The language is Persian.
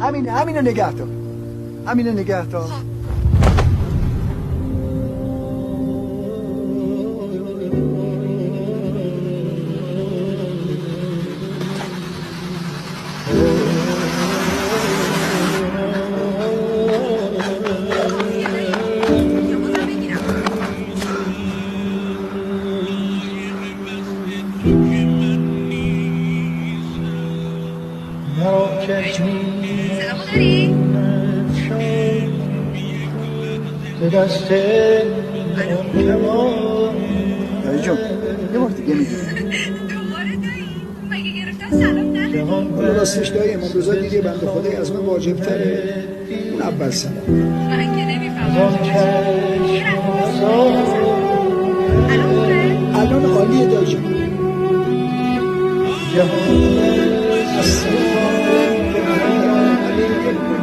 همینو نگه دار. همینو نگه دار. صدامو داری؟ دایی جون یه بار دیگه میگی دوباره دایی؟ مگه گرفتن سلام نداری؟ حالا راستش دایی امام رضا دیگه بنده خدای از من واجب تره. اون اول سلام. من که نمیفهمم الان عالیه دایی جون. السلام علیکم.